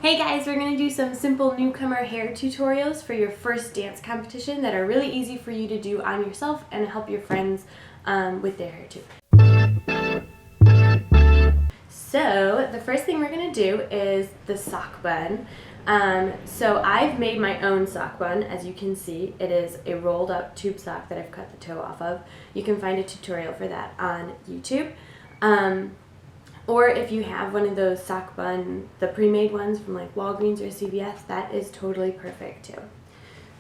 Hey guys, we're going to do some simple newcomer hair tutorials for your first dance competition that are really easy for you to do on yourself and help your friends with their hair too. So the first thing we're going to do is the sock bun. So I've made my own sock bun. As you can see, it is a rolled up tube sock that I've cut the toe off of. You can find a tutorial for that on YouTube. Or if you have one of those sock bun, the pre-made ones from like Walgreens or CVS, that is totally perfect too.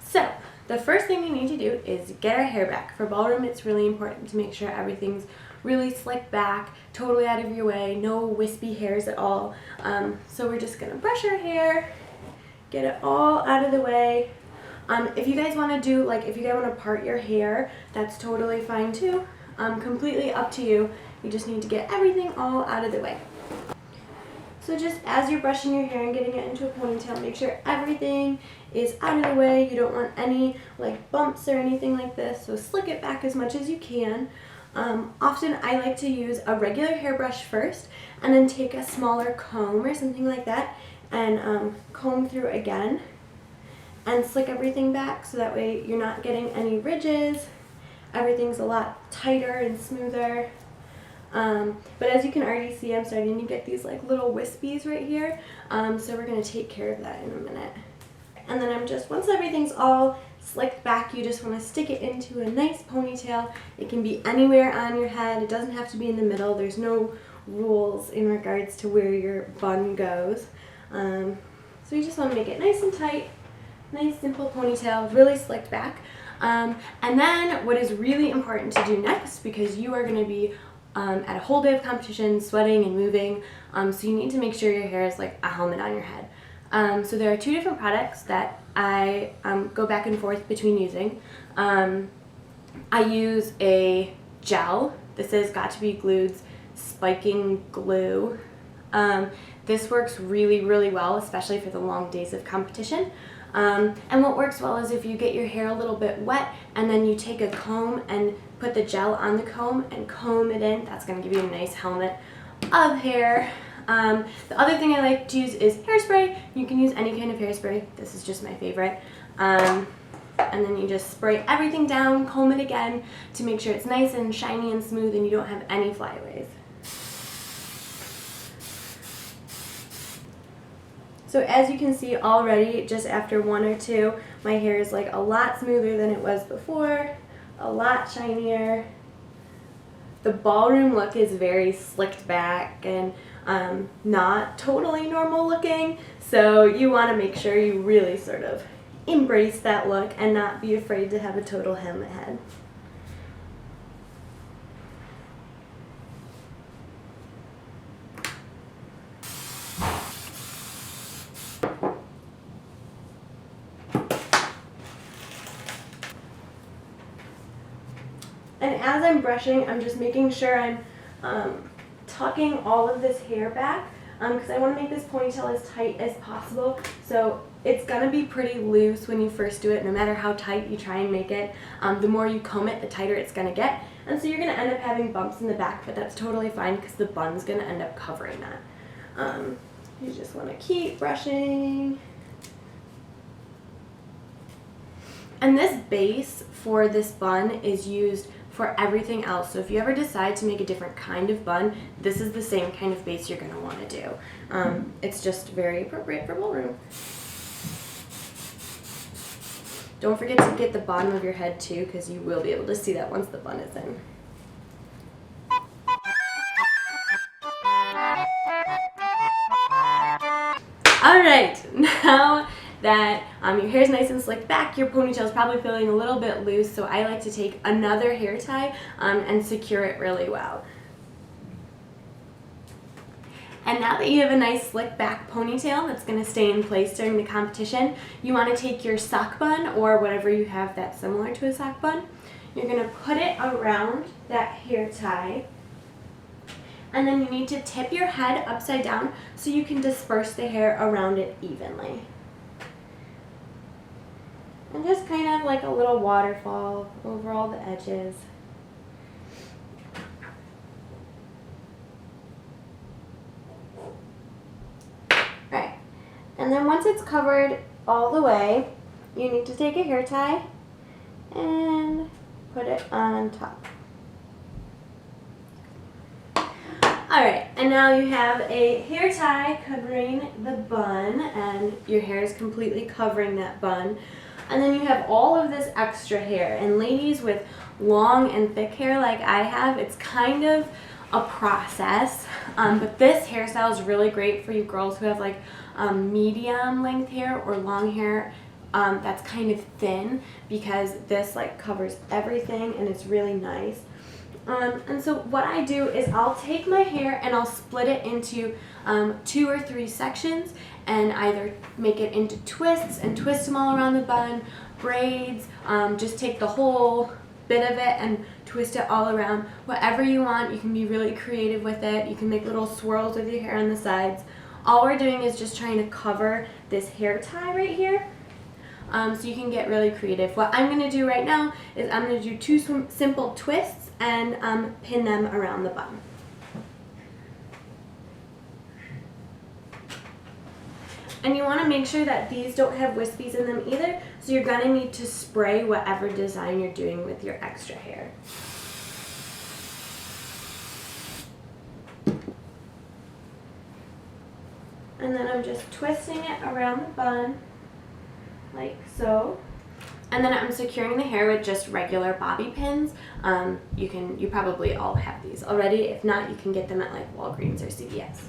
So the first thing we need to do is get our hair back. For ballroom, it's really important to make sure everything's really slicked back, totally out of your way, no wispy hairs at all. So we're just gonna brush our hair, get it all out of the way. If you guys want to do, like, if you guys want to part your hair, that's totally fine too. Completely up to you. You just need to get everything all out of the way. So just as you're brushing your hair and getting it into a ponytail, make sure everything is out of the way. You don't want any like bumps or anything like this, so slick it back as much as you can. Often I like to use a regular hairbrush first and then take a smaller comb or something like that and comb through again and slick everything back so that way you're not getting any ridges. Everything's a lot tighter and smoother. But as you can already see, I'm starting to get these like little wispies right here. So we're going to take care of that in a minute. And then once everything's all slicked back, you just want to stick it into a nice ponytail. It can be anywhere on your head. It doesn't have to be in the middle. There's no rules in regards to where your bun goes. So you just want to make it nice and tight, nice simple ponytail, really slicked back. And then what is really important to do next, because you are going to be at a whole day of competition, sweating and moving, so you need to make sure your hair is like a helmet on your head. So there are two different products that I go back and forth between using. I use a gel. This is Got to Be Glued's spiking glue. This works really, really well, especially for the long days of competition. And what works well is if you get your hair a little bit wet and then you take a comb and put the gel on the comb and comb it in. That's going to give you a nice helmet of hair. The other thing I like to use is hairspray. You can use any kind of hairspray. This is just my favorite. And then you just spray everything down, comb it again to make sure it's nice and shiny and smooth and you don't have any flyaways. So as you can see already, just after one or two, my hair is like a lot smoother than it was before, a lot shinier. The ballroom look is very slicked back and not totally normal looking, so you want to make sure you really sort of embrace that look and not be afraid to have a total helmet head. And as I'm brushing, I'm just making sure I'm tucking all of this hair back because I want to make this ponytail as tight as possible. So it's going to be pretty loose when you first do it, no matter how tight you try and make it. The more you comb it, the tighter it's going to get. And so you're going to end up having bumps in the back, but that's totally fine because the bun's going to end up covering that. You just want to keep brushing. And this base for this bun is used for everything else. So if you ever decide to make a different kind of bun, this is the same kind of base you're going to want to do. It's just very appropriate for ballroom. Don't forget to get the bottom of your head too, because you will be able to see that once the bun is in. Alright, now that your hair is nice and slicked back, your ponytail is probably feeling a little bit loose, so I like to take another hair tie and secure it really well. And now that you have a nice slick back ponytail that's going to stay in place during the competition, you want to take your sock bun or whatever you have that's similar to a sock bun. You're going to put it around that hair tie. And then you need to tip your head upside down so you can disperse the hair around it evenly. And just kind of like a little waterfall over all the edges. Alright, And then once it's covered all the way, you need to take a hair tie and put it on top. Alright, and now you have a hair tie covering the bun, and your hair is completely covering that bun. And then you have all of this extra hair. And ladies with long and thick hair like I have, it's kind of a process. But this hairstyle is really great for you girls who have like medium length hair or long hair that's kind of thin, because this like covers everything and it's really nice. And so what I do is I'll take my hair and I'll split it into 2 or 3 sections, and either make it into twists and twist them all around the bun, braids, just take the whole bit of it and twist it all around. Whatever you want, you can be really creative with it. You can make little swirls with your hair on the sides. All we're doing is just trying to cover this hair tie right here. So you can get really creative. What I'm going to do right now is I'm going to do 2 simple twists and pin them around the bun. And you want to make sure that these don't have wispies in them either, so you're going to need to spray whatever design you're doing with your extra hair. And then I'm just twisting it around the bun like so. And then I'm securing the hair with just regular bobby pins. You probably all have these already. If not, you can get them at like Walgreens or CVS.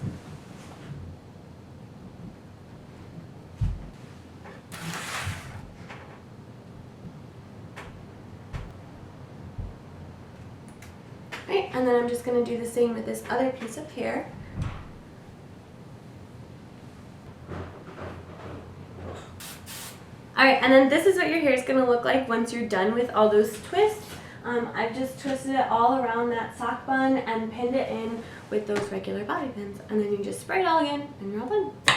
Right, and then I'm just going to do the same with this other piece of hair. Alright, and then this is what your hair is going to look like once you're done with all those twists. I've just twisted it all around that sock bun and pinned it in with those regular bobby pins. And then you just spray it all again and you're all done.